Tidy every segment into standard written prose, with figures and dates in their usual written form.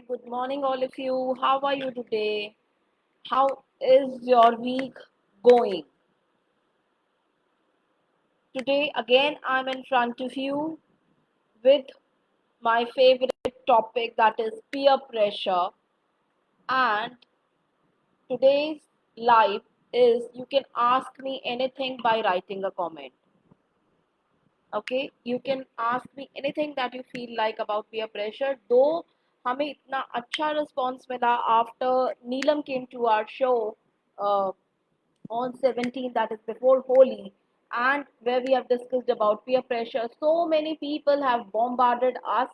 good morning, all of you. How are you today? How is your week going? Today, again, I'm in front of you with my favorite topic that is peer pressure. And today's live is you can ask me anything by writing a comment. Okay, you can ask me anything that you feel like about peer pressure. Though हमें इतना अच्छा response मिला after Neelam came to our show uh, on 17th, that is before Holi, and where we have discussed about peer pressure. So many people have bombarded us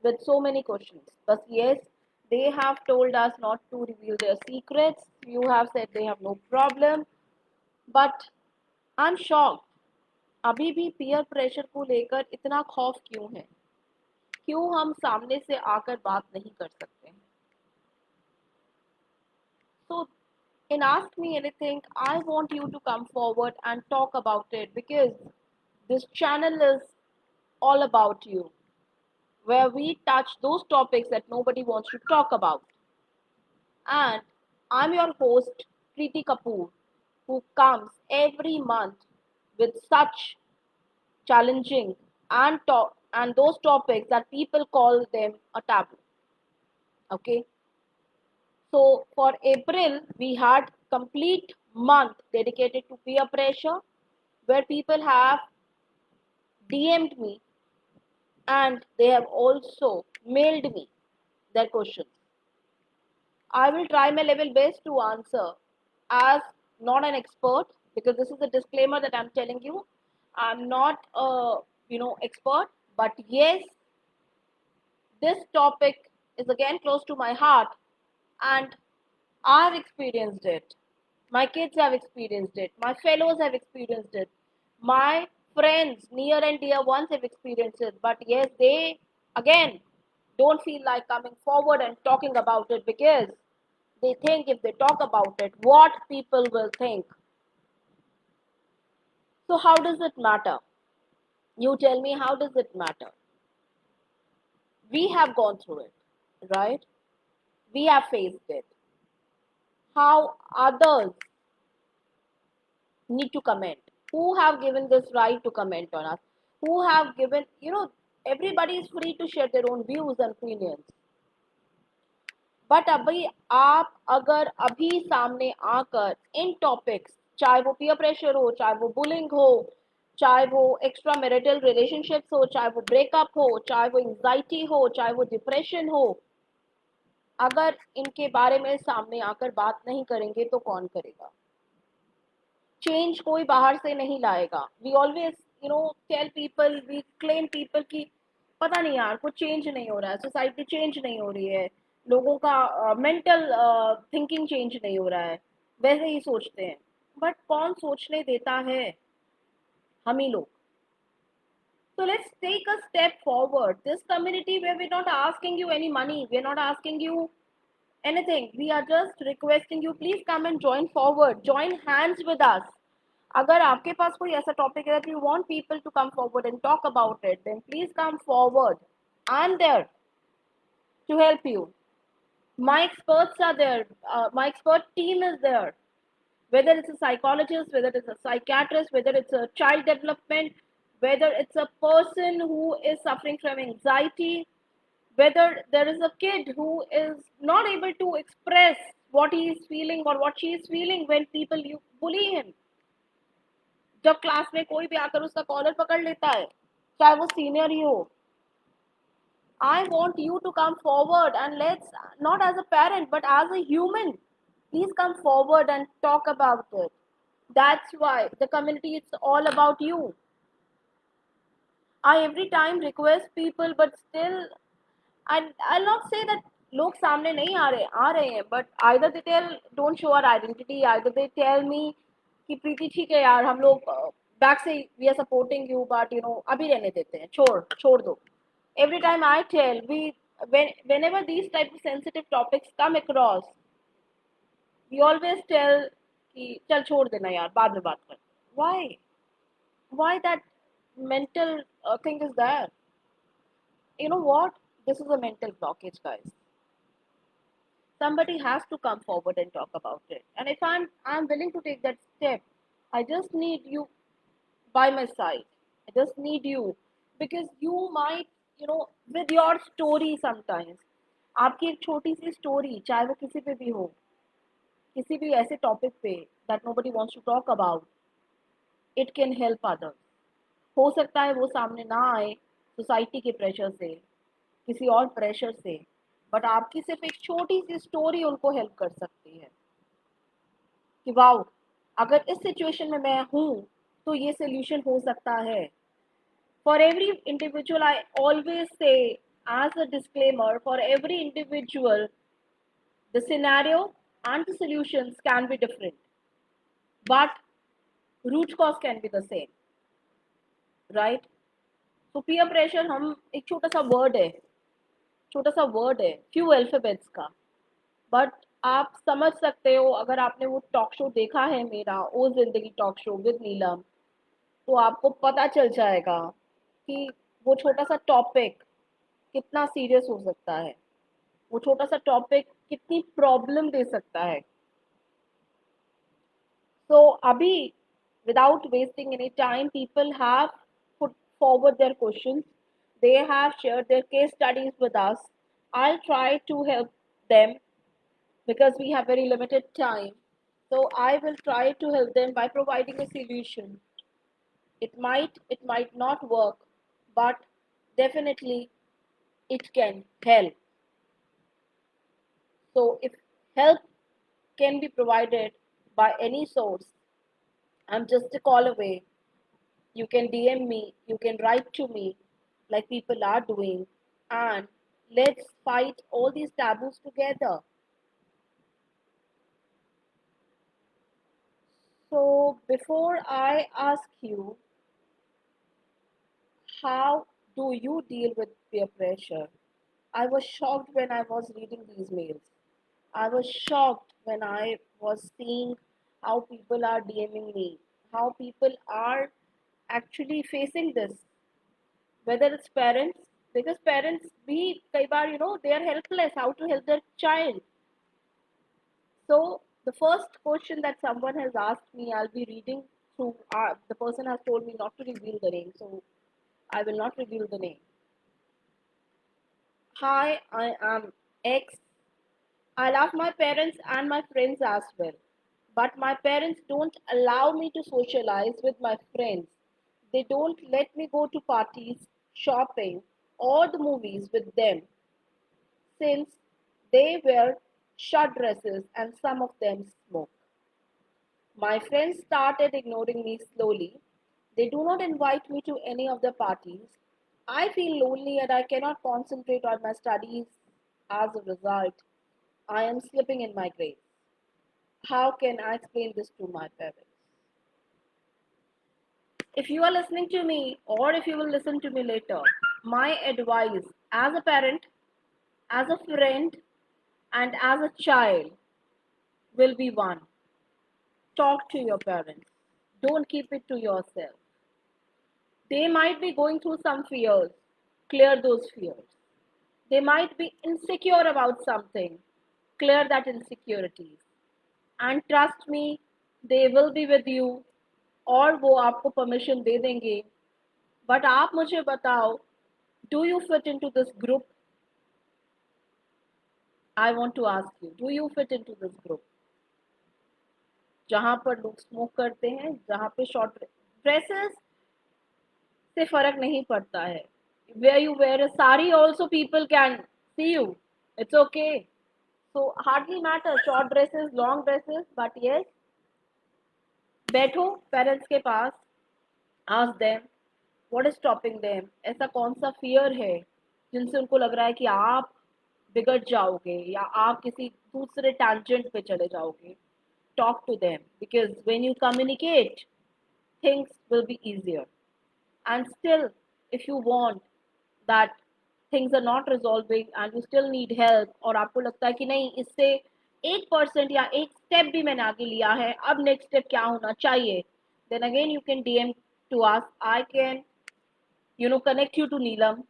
with so many questions. But yes, they have told us not to reveal their secrets. You have said they have no problem. But I'm shocked. अभी भी peer pressure को लेकर इतना खौफ क्यों है? क्यों हम सामने से आकर बात नहीं कर सकते? So, in Ask Me Anything, I want you to come forward and talk about it because this channel is all about you, where we touch those topics that nobody wants to talk about. And I'm your host, Preeti Kapoor, who comes every month with such challenging and those topics that people call them a taboo. Okay, so for April, we had complete month dedicated to peer pressure, where people have DM'd me and they have also mailed me their questions. I will try my level best to answer as not an expert, because this is a disclaimer that I'm telling you. I'm not a expert, but yes, this topic is again close to my heart, and I've experienced it. My kids have experienced it. My fellows have experienced it. My friends, near and dear ones, have experienced it. But yes, they again don't feel like coming forward and talking about it because they think if they talk about it, what people will think. So, how does it matter? You tell me, how does it matter? We have gone through it, right? We have faced it. How others need to comment? Who have given this right to comment on us? Who have given, everybody is free to share their own views and opinions. But अभी आप अगर अभी सामने आकर इन topics, चाहे वो peer pressure हो, चाहे वो बुलिंग हो, चाहे वो एक्स्ट्रा मैरिटल रिलेशनशिप्स हो, चाहे वो ब्रेकअप हो, चाहे वो एंजाइटी हो, चाहे वो डिप्रेशन हो, अगर इनके बारे में सामने आकर बात नहीं करेंगे तो कौन करेगा? चेंज कोई बाहर से नहीं लाएगा. We always tell people, we claim people कि पता नहीं यार कुछ चेंज नहीं हो रहा है, सोसाइटी चेंज नहीं हो रही है, लोगों का मेंटल थिंकिंग चेंज नहीं हो रहा है, वैसे ही सोचते हैं. बट कौन सोचने देता है? हम ही लोग. So let's take a step forward. This community where we're not asking you any money, we're not asking you anything. We are just requesting you, please come and join forward. Join hands with us. अगर आपके पास कोई ऐसा topic है that you want people to come forward and talk about it, then please come forward. I'm there to help you. My experts are there. My expert team is there. Whether it's a psychologist, whether it's a psychiatrist, whether it's a child development, whether it's a person who is suffering from anxiety, whether there is a kid who is not able to express what he is feeling or what she is feeling when people you bully him. जब class में कोई भी आकर उसका collar पकड़ लेता है, चाहे वो सीनियर ही हो, I want you to come forward and let's, not as a parent but as a human, please come forward and talk about it. That's why the community is all about you. I every time request people, but still, I'll not say that लोग सामने नहीं आ रहे हैं, but either they tell don't show our identity, either they tell me कि प्रीति ठीक है यार, हम लोग बैक से we are supporting you, but अभी रहने देते हैं, छोड़ दो. Every time I tell, whenever these type of sensitive topics come across, we always tell कि चल छोड़ देना यार, बाद में बात कर. Why that mental thing is there? You know what? This is a mental blockage, guys. somebody has to come forward and talk about it. And if I'm willing to take that step, I just need you by my side. I just need you because you might, with your story sometimes, आपकी एक छोटी सी story चाहे वो किसी पे भी हो, किसी भी ऐसे टॉपिक पे that nobody wants to talk about, it can help others. हो सकता है वो सामने ना आए सोसाइटी के प्रेशर से, किसी और प्रेशर से, बट आपकी सिर्फ एक छोटी सी स्टोरी उनको हेल्प कर सकती है कि वाओ, अगर इस सिचुएशन में मैं हूँ तो ये सोल्यूशन हो सकता है. For every individual, I always say, as a disclaimer, for every individual, the scenario and the solutions can be different, but root cause can be the same, right? So peer pressure हम एक छोटा सा word है few alphabets का, but आप समझ सकते हो अगर आपने वो टॉक शो देखा है मेरा ओ जिंदगी टॉक शो विद नीलम, तो आपको पता चल जाएगा कि वो छोटा सा टॉपिक कितना सीरियस हो सकता है, वो छोटा सा टॉपिक कितनी प्रॉब्लम दे सकता है. सो अभी without wasting any time, people have put forward their questions, they have shared their case studies with us. I'll try to help them because we have very limited time, so I will try to help them by providing a solution. It might not work, but definitely it can help. So if help can be provided by any source, I'm just a call away. You can DM me, you can write to me like people are doing, and let's fight all these taboos together. So, before I ask you, how do you deal with peer pressure? I was shocked when I was reading these mails. I was shocked when I was seeing how people are DMing me, how people are actually facing this, whether it's parents, because parents be kai baar, they are helpless how to help their child. So the first question that someone has asked me, I'll be reading through. The person has told me not to reveal the name, so I will not reveal the name. Hi, I am X. I love my parents and my friends as well, but my parents don't allow me to socialize with my friends. They don't let me go to parties, shopping, or the movies with them since they wear short dresses and some of them smoke. My friends started ignoring me slowly. They do not invite me to any of the parties. I feel lonely and I cannot concentrate on my studies. As a result, I am slipping in my grades. How can I explain this to my parents? If you are listening to me, or if you will listen to me later, my advice as a parent, as a friend, and as a child will be one: talk to your parents. Don't keep it to yourself. They might be going through some fears. Clear those fears. They might be insecure about something. Clear that insecurities. And trust me, they will be with you, और वो आपको permission दे देंगे. But आप मुझे बताओ, do you fit into this group? I want to ask you, do you fit into this group? जहाँ पर लोग स्मोक करते हैं, जहाँ पे शॉर्ट ड्रेसेस से फर्क नहीं पड़ता है. Where you wear a sari also people can see you. It's okay. So hardly matter short dresses, long dresses, but yes, बैठो पेरेंट्स के पास, ask them what is stopping them. ऐसा कौन सा fear है जिनसे उनको लग रहा है कि आप बिगड़ जाओगे या आप किसी दूसरे tangent पे चले जाओगे. Talk to them because when you communicate, things will be easier. And still, if you want that things are not resolving and you still need help, और आपको लगता है कि नहीं इससे 1% या एक स्टेप भी मैंने आगे लिया है, अब नेक्स्ट स्टेप क्या होना चाहिए, then again you can DM to us. I can connect you to Neelam.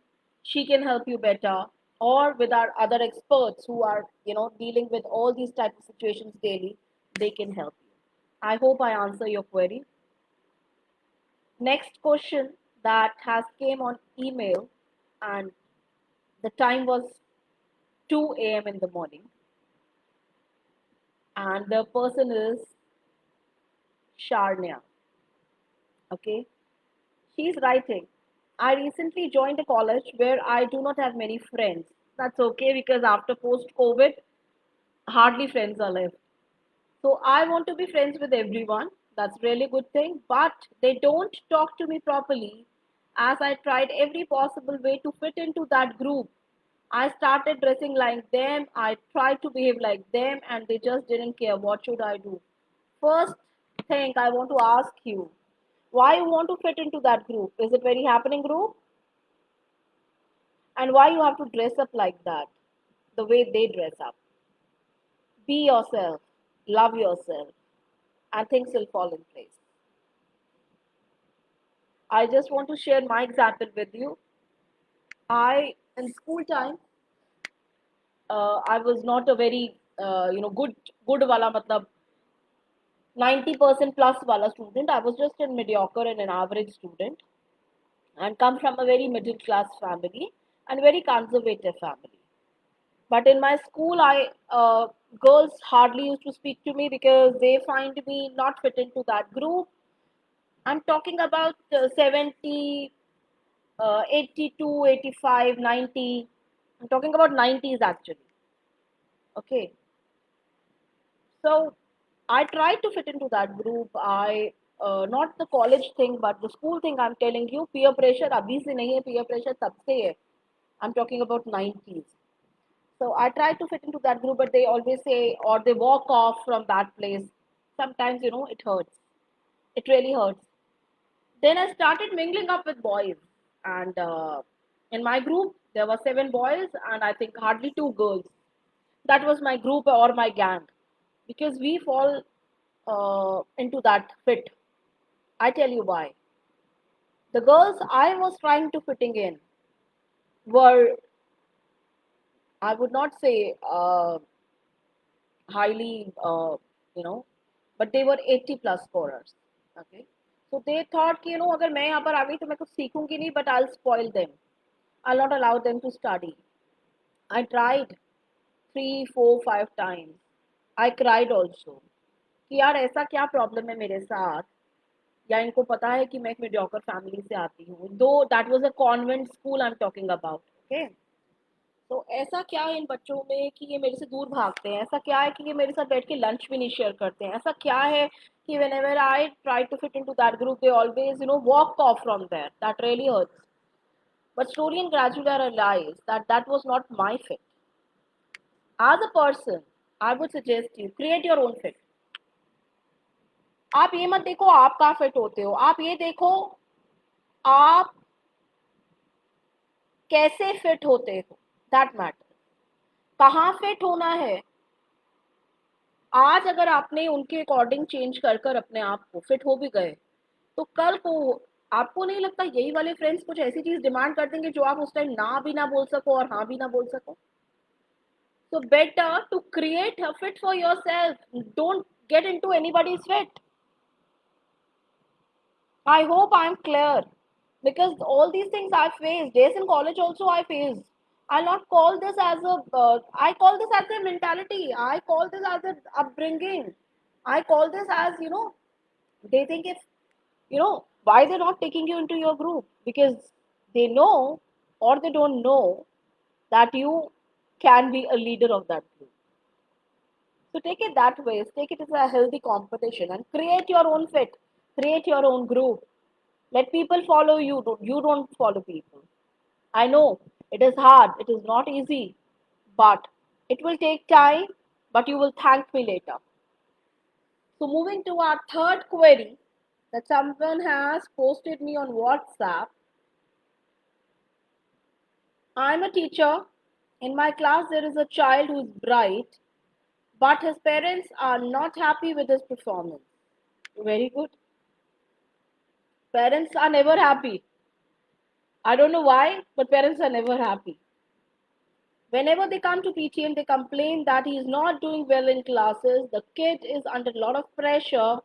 She can help you better. or with our other experts who are, dealing with all these types of situations daily. They can help you. I hope I answer your query. Next question that has came on email, and the time was 2 a.m. in the morning, and the person is Sharnya. Okay, she's writing, I recently joined a college where I do not have many friends. That's okay because after post COVID, hardly friends are left. So I want to be friends with everyone. That's really good thing. But they don't talk to me properly as I tried every possible way to fit into that group. I started dressing like them. I tried to behave like them and they just didn't care. What should I do? First thing I want to ask you, why you want to fit into that group? Is it very happening group? And why you have to dress up like that? The way they dress up. Be yourself. Love yourself. And things will fall in place. I just want to share my example with you. In school time, I was not a very, good wala, matlab 90% plus wala student. I was just a mediocre and an average student and come from a very middle class family and very conservative family. But in my school, girls hardly used to speak to me because they find me not fit into that group. I'm talking about 70, 82, 85, 90. I'm talking about 90s actually. Okay. So I tried to fit into that group. Not the college thing, but the school thing. I'm telling you, peer pressure abhi se nahi hai, peer pressure tab se hai. I'm talking about 90s. So I tried to fit into that group, but they always say, or they walk off from that place. Sometimes, it hurts. It really hurts. Then I started mingling up with boys. And in my group, there were 7 boys, and I think hardly 2 girls. That was my group or my gang. Because we fall into that fit. I tell you why. The girls I was trying to fitting in were, I would not say highly, but they were 80 plus scorers. Okay. So they thought कि अगर मैं यहाँ पर आ गई तो मैं कुछ सीखूंगी नहीं, but I'll spoil them. I'll not allow them to study. I tried 3, 4, 5 times. I cried also. कि यार ऐसा क्या प्रॉब्लम है मेरे साथ, या इनको पता है कि मैं एक मीडियोकर फैमिली से आती हूँ. दो that was a convent school I am talking about. Okay. तो ऐसा क्या है इन बच्चों में कि ये मेरे से दूर भागते हैं, ऐसा क्या है कि ये मेरे साथ बैठ के लंच भी नहीं शेयर करते हैं, ऐसा क्या है कि whenever I try to fit into that group they always walk off from there. That really hurts. But slowly and gradually I realized that that was not my fit. As a person, I would suggest you create your own fit. आप ये मत देखो आप कहाँ fit होते हो, आप ये देखो आप कैसे फिट होते हो. That matter. कहाँ फिट होना है. आज अगर आपने उनके अकॉर्डिंग चेंज कर कर अपने आप को फिट हो भी गए, तो कल को आपको नहीं लगता यही वाले फ्रेंड्स कुछ ऐसी चीज डिमांड कर देंगे जो आप उस टाइम ना भी ना बोल सको और हाँ भी ना बोल सको. So better to create a fit for yourself. Don't get into anybody's fit. I hope I'm clear because all these things I faced. Days in college also I faced. I'll not call this as a. I call this as a mentality. I call this as a upbringing. I call this as they think if why they're not taking you into your group because they know or they don't know that you can be a leader of that group. So take it that way. Take it as a healthy competition and create your own fit. Create your own group. Let people follow you. You don't follow people. I know it is hard. It is not easy. But it will take time. But you will thank me later. So moving to our third query that someone has posted me on WhatsApp. I'm a teacher. In my class, there is a child who is bright, but his parents are not happy with his performance. Very good. Parents are never happy. I don't know why, but parents are never happy. Whenever they come to PTM, they complain that he is not doing well in classes. The kid is under a lot of pressure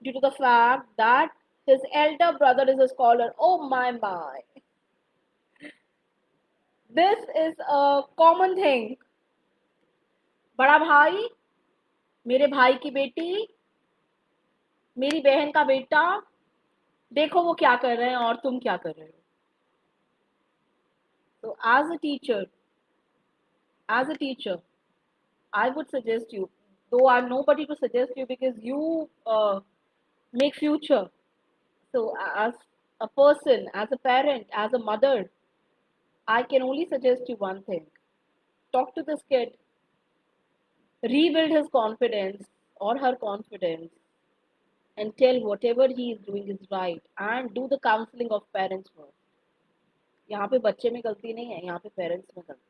due to the fact that his elder brother is a scholar. Oh my. This is a common thing. बड़ा भाई, मेरे भाई की बेटी, मेरी बहन का बेटा, देखो वो क्या कर रहे हैं और तुम क्या कर रहे हो. So as a teacher, I would suggest you, though I'm nobody to suggest you because you make future. So as a person, as a parent, as a mother, I can only suggest you one thing. Talk to this kid, rebuild his confidence or her confidence, and tell whatever he is doing is right, and do the counseling of parents first. यहाँ पे बच्चे में गलती नहीं है, यहाँ पे parents में गलती है.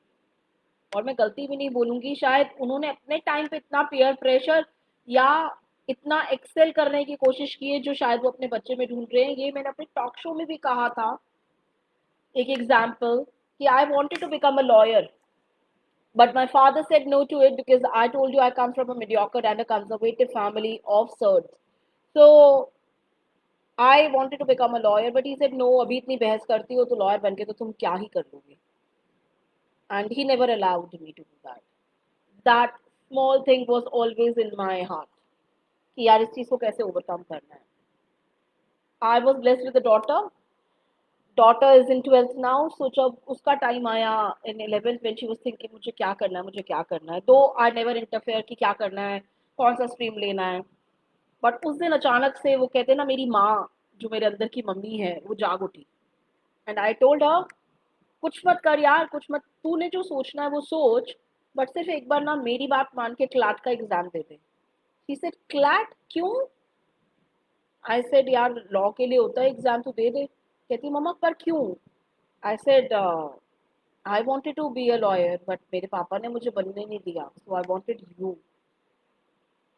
और मैं गलती भी नहीं बोलूंगी, शायद उन्होंने अपने टाइम पे इतना पीयर प्रेशर या इतना एक्सेल करने की कोशिश की है जो शायद वो अपने बच्चे में ढूंढ रहे हैं. ये मैंने अपने टॉक शो में भी कहा था, एक एग्जाम्पल, कि I wanted to become a lawyer, but my father said no to it because I told you I come from a mediocre and a conservative family of sorts. So I wanted to become a lawyer, but he said no, अभी इतनी बहस करती हो तो lawyer बन के तो तुम क्या ही कर लोगे. And he never allowed me to do that. That small thing was always in my heart कि यार इस चीज को कैसे ओवरकम करना है. I was blessed with a daughter is in 12th now, so जब उसका टाइम आया in 11th when she was thinking मुझे क्या करना है, though I never interfere कि क्या करना है, कौन सा स्ट्रीम लेना है, बट उस दिन अचानक से वो कहते हैं ना, मेरी माँ जो मेरे अंदर की मम्मी है वो जाग उठी. एंड आई टोल्ड हर, कुछ मत कर यार, कुछ मत, तूने जो सोचना है वो सोच, बट सिर्फ एक बार ना मेरी बात मान के क्लैट का एग्जाम दे दे. शी सेड क्लैट क्यों? आई सेड यार लॉ के लिए होता है एग्जाम, तो दे दे. कहती मम्मा पर क्यों? I said I wanted to be a lawyer but मेरे पापा ने मुझे बनने नहीं दिया, so I wanted you.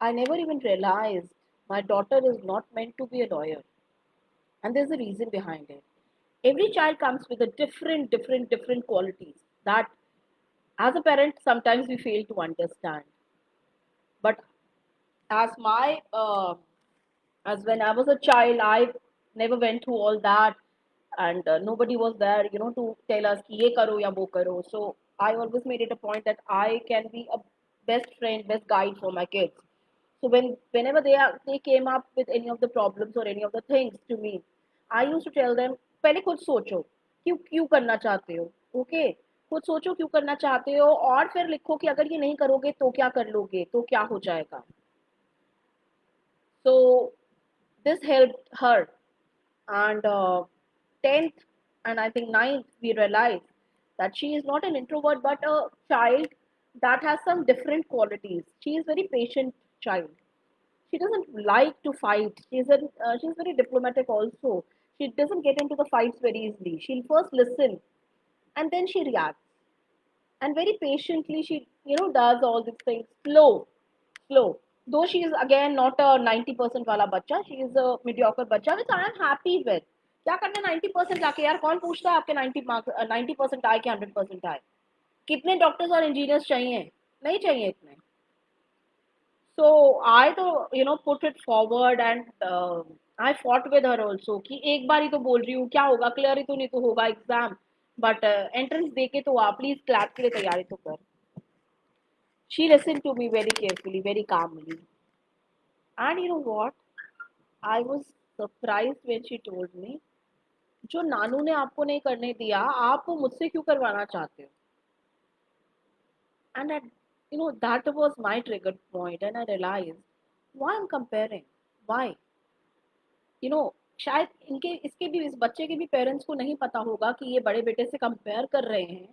I never even realised my daughter is not meant to be a lawyer, and there's a reason behind it. Every child comes with a different qualities that as a parent sometimes we fail to understand. But as my as when I was a child, I never went through all that, and nobody was there, to tell us कि ये करो या वो करो. So I always made it a point that I can be a best friend, best guide for my kids. So whenever they came up with any of the problems or any of the things to me, I used to tell them, पहले खुद सोचो क्यों क्यों करना चाहते हो. Okay, खुद सोचो क्यों करना चाहते हो और फिर लिखो कि अगर ये नहीं करोगे तो क्या कर लोगे, तो क्या हो जाएगा. So this helped her, and 10th and I think ninth we realized that she is not an introvert but a child that has some different qualities. She is very patient child. She doesn't like to fight. She's very diplomatic also. She doesn't get into the fights very easily. She'll first listen and then she reacts, and very patiently she does all these things slow. Though she is again not a 90% वाला बच्चा, she is a mediocre बच्चा, which I am happy with. क्या करना 90% जाके, यार कौन पूछता है आपके 90% आए कि 100% आए. कितने डॉक्टर्स और इंजीनियर्स चाहिए? नहीं चाहिए इतने. So I तो put it forward, and I fought with her also कि एक बार ही तो बोल रही हूँ, क्या होगा, क्लियर ही तो नहीं तो होगा एग्जाम, बट एंट्रेंस दे के तो आप प्लीज क्लैट के लिए तैयारी तो कर. She listened to me very carefully, very calmly. And you know what? I was surprised when she told me, जो नानू ने आपको नहीं करने दिया, आप वो मुझसे क्यों करवाना चाहते हो? And that was my trigger point, and I realized why I'm comparing. Why? शायद इनके इसके भी, इस बच्चे के भी पेरेंट्स को नहीं पता होगा कि ये बड़े बेटे से कंपेयर कर रहे हैं,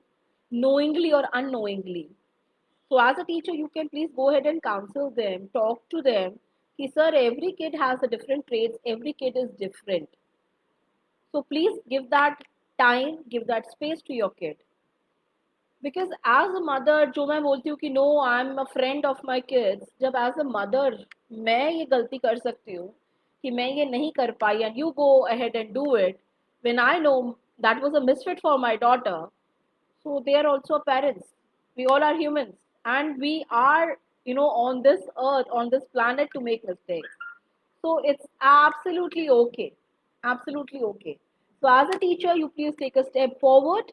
knowingly or unknowingly. So as a teacher, you can please go ahead and counsel them, talk to them. Ki, sir, every kid has a different traits. Every kid is different. So please give that time, give that space to your kid. Because as a mother, जो मैं बोलती हूँ कि no, I'm a friend of my kids. जब as a mother मैं ये गलती कर सकती हूँ कि मैं ये नहीं कर पाई, and you go ahead and do it, when I know that was a misfit for my daughter. So they are also parents. We all are humans, and we are, on this earth, on this planet, to make mistakes. So it's absolutely okay. Absolutely okay. So as a teacher, you please take a step forward,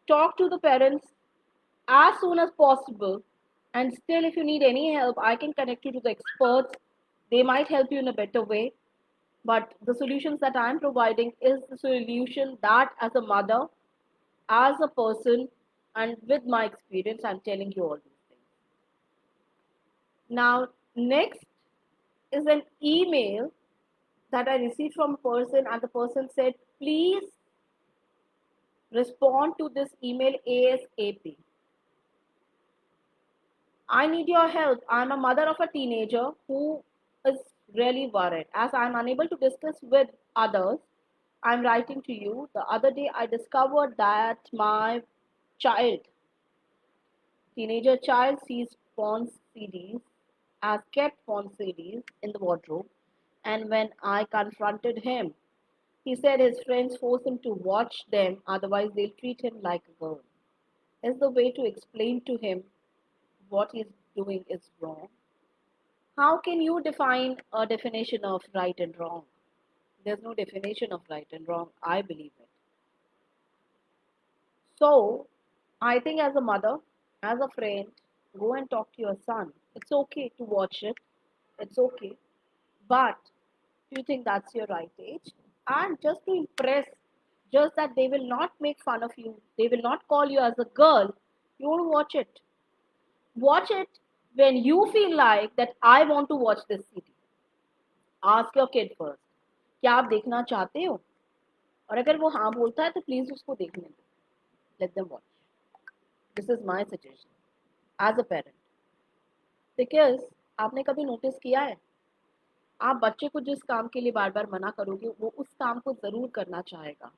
talk to the parents as soon as possible. And still, if you need any help, I can connect you to the experts. They might help you in a better way. But the solutions that I'm providing is the solution that, as a mother, as a person, and with my experience, I'm telling you all these things. Now, next is an email that I received from a person, and the person said, please respond to this email ASAP. I need your help. I'm a mother of a teenager who is really worried. As I'm unable to discuss with others, I'm writing to you. The other day, I discovered that my child, teenager child, sees porn CDs, has kept porn CDs in the wardrobe. And when I confronted him, he said his friends force him to watch them, otherwise, they'll treat him like a girl. Is the way to explain to him what he's doing is wrong. How can you define a definition of right and wrong? There's no definition of right and wrong. I believe it. So, I think as a mother, as a friend, go and talk to your son. It's okay to watch it. It's okay. But do you think that's your right age? And just to impress, just that they will not make fun of you, they will not call you as a girl, you want to watch it. Watch it when you feel like that I want to watch this CD. Ask your kid first. क्या आप देखना चाहते हो? और अगर वो हाँ बोलता है तो प्लीज उसको देखने दो. Let them watch. This is my suggestion as a parent. Because आपने कभी नोटिस किया है, आप बच्चे को जिस काम के लिए बार बार मना करोगे वो उस काम को जरूर करना चाहेगा.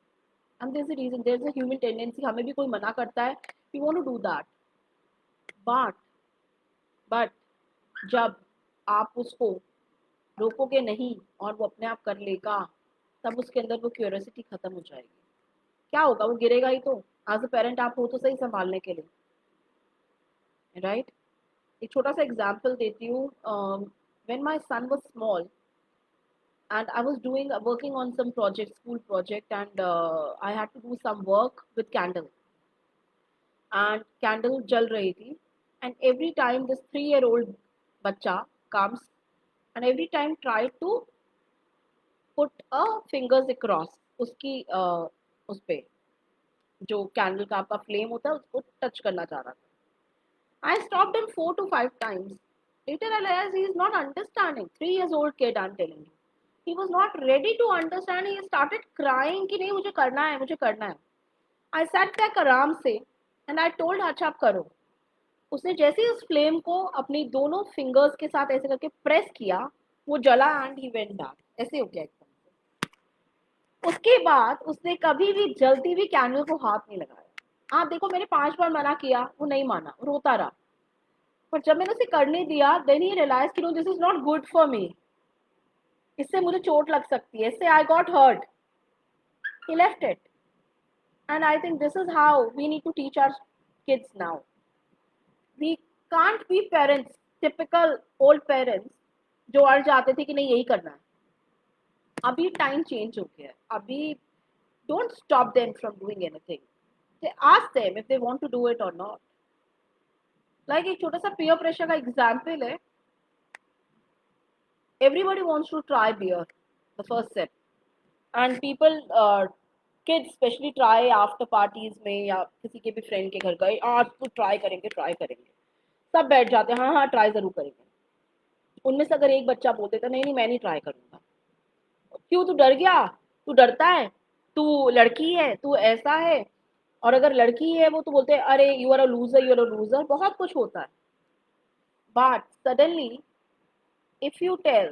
And there's a reason, there's a human tendency, हमें भी कोई मना करता है, we want to do that. But but जब आप उसको रोकोगे नहीं और वो अपने आप कर लेगा, तब उसके अंदर वो क्यूरियोसिटी खत्म हो जाएगी. क्या होगा? वो गिरेगा ही तो. एज अ पेरेंट आप हो तो सही संभालने के लिए, राइट? एक छोटा सा एग्जाम्पल देती हूँ. When my son was small and I was doing working on some project, school project, and I had to do some work with candle, and candle जल रही थी, and every time this 3-year old बच्चा comes and every time try to put a fingers across उसकी उस पे जो candle का आपका फ्लेम होता है उसको टच करना चाह रहा था. I stopped him 4 to 5 times. Later I realized he is not understanding. 3 years old kid, I'm telling you. He was not ready to understand. He started crying कि नहीं मुझे करना है, मुझे करना है. I sat back आराम से and I told अच्छा आप करो. उसने जैसे ही उस फ्लेम को अपनी दोनों फिंगर्स के साथ ऐसे करके प्रेस किया, वो जला एंड ही वेंट डार्क. ऐसे हो गया एकदम. उसके बाद उसने कभी भी जलती हुई कैंडल को हाथ नहीं लगाया. आप देखो मैंने 5 बार मना किया, वो नहीं माना, रोता रहा. पर जब मैंने उसे करने दिया, देन ही रियलाइज कि no this is not good for me, इससे मुझे चोट लग सकती है, इससे I got hurt. He left it. And I think this is how we need to teach our kids now. We can't be parents, typical old parents जो अड़ जाते थे कि नहीं यही करना है. अभी टाइम चेंज हो गया है. अभी don't stop them from doing anything. Ask them if they want to do it और नॉट. लाइक एक छोटा सा पीयर प्रेशर का एग्जाम्पल है. Everybody wants to try beer, the first sip, and people, kids especially try after parties में या किसी के भी फ्रेंड के घर गए, आज तो ट्राई करेंगे ट्राई करेंगे. सब बैठ जाते हैं, हाँ हाँ ट्राई जरूर करेंगे. उनमें से अगर एक बच्चा बोल देता नहीं नहीं मैं नहीं ट्राई करूंगा. क्यों? तू डर गया? तू डरता है? तू लड़की है? तू ऐसा है? और अगर लड़की है वो तो बोलते हैं अरे you are a loser, you are a loser. बहुत कुछ होता है. But suddenly if you tell,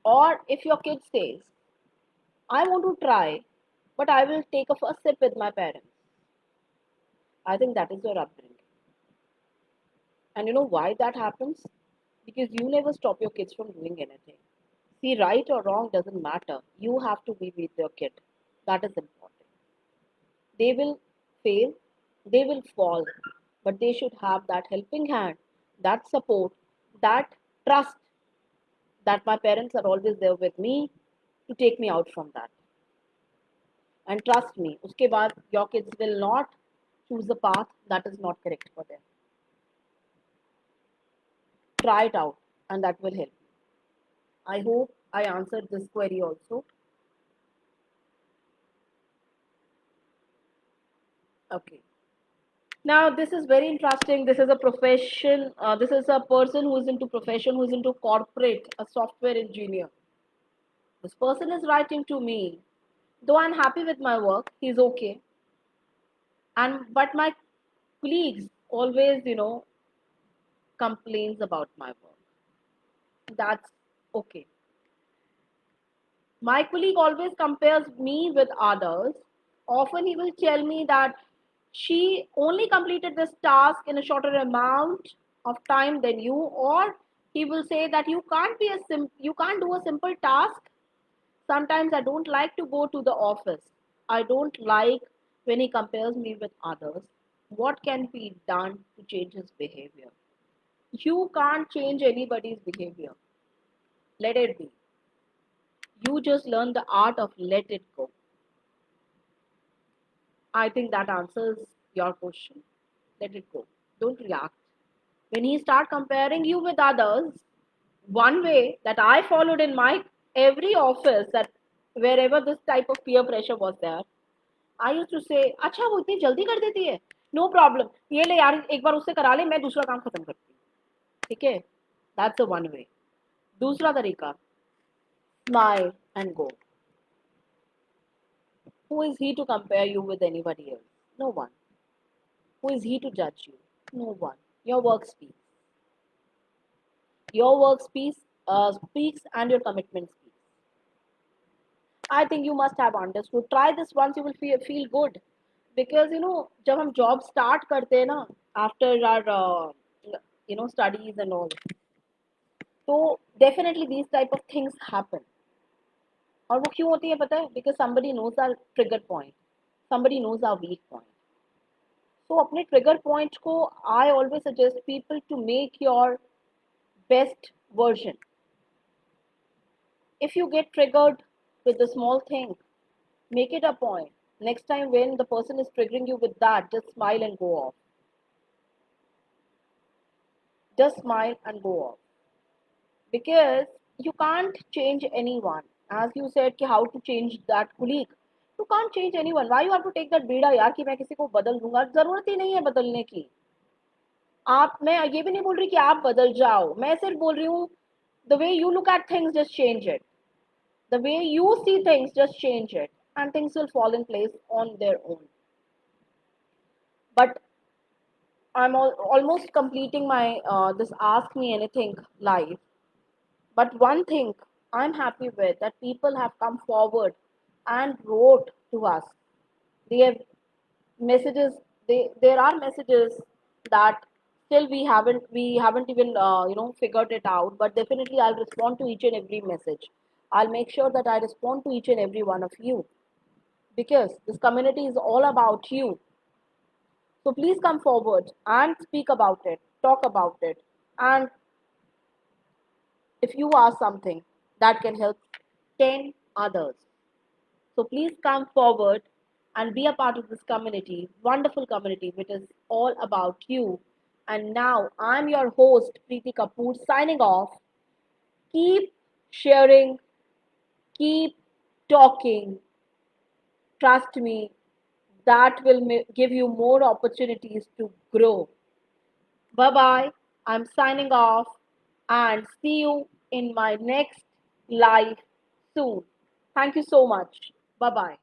or if your kid says, I want to try, but I will take a first sip with my parents, I think that is your upbringing. And you know why that happens? Because you never stop your kids from doing anything. See, right or wrong doesn't matter. You have to be with your kid. That is important. They will fail, they will fall, but they should have that helping hand, that support, that trust that my parents are always there with me to take me out from that. And trust me, uske baad your kids will not choose a path that is not correct for them. Try it out, and that will help. I hope I answered this query also. Okay. Now this is very interesting. This is a profession. This is a person who is into profession, who is into corporate, a software engineer. This person is writing to me. Though I'm happy with my work, he's okay. And but my colleagues always, complains about my work. That's okay. My colleague always compares me with others. Often he will tell me that she only completed this task in a shorter amount of time than you, or he will say that you can't do a simple task. Sometimes I don't like to go to the office. I don't like when he compares me with others. What can be done to change his behavior? You can't change anybody's behavior. Let it be. You just learn the art of let it go. I think that answers your question. Let it go. Don't react. When he start comparing you with others, one way that I followed in my every office, that wherever this type of peer pressure was there, I used to say, अच्छा वो इतनी जल्दी कर देती है, no problem, ये ले यार एक बार उससे करा ले, मैं दूसरा काम खत्म करती हूँ, ठीक है? That's the one way. दूसरा तरीका, smile and go. Who is he to compare you with anybody else? No one. Who is he to judge you? No one. Your work speaks. Your work speaks and your commitment speaks. I think you must have understood. Try this once, you will feel good. Because जब हम job start करते हैं ना, after our studies and all, so definitely these type of things happen. और वो क्यों होती है पता है? Because somebody knows our trigger point, somebody knows our weak point. So अपने trigger point को I always suggest people to make your best version. If you get triggered with a small thing, make it a point. Next time when the person is triggering you with that, just smile and go off. Just smile and go off. Because you can't change anyone. As you said, कि how to change that colleague. You can't change anyone. Why you have to take that बीड़ा यार कि मैं किसी को बदल दूंगा? जरूरत ही नहीं है बदलने की. मैं ये भी नहीं बोल रही कि आप बदल जाओ. मैं सिर्फ बोल रही हूँ the way you look at things, just change it. The way you see things, just change it, and things will fall in place on their own. But I'm almost completing my this Ask Me Anything live. But one thing I'm happy with, that people have come forward and wrote to us. They have messages. There are messages that still we haven't even figured it out. But definitely I'll respond to each and every message. I'll make sure that I respond to each and every one of you, because this community is all about you. So please come forward and speak about it, talk about it, and if you are something that can help 10 others. So please come forward and be a part of this community, wonderful community, which is all about you. And now I'm your host, Preeti Kapoor, signing off. Keep sharing, keep talking. Trust me, that will give you more opportunities to grow. Bye bye. I'm signing off and see you in my next live soon. Thank you so much. Bye bye.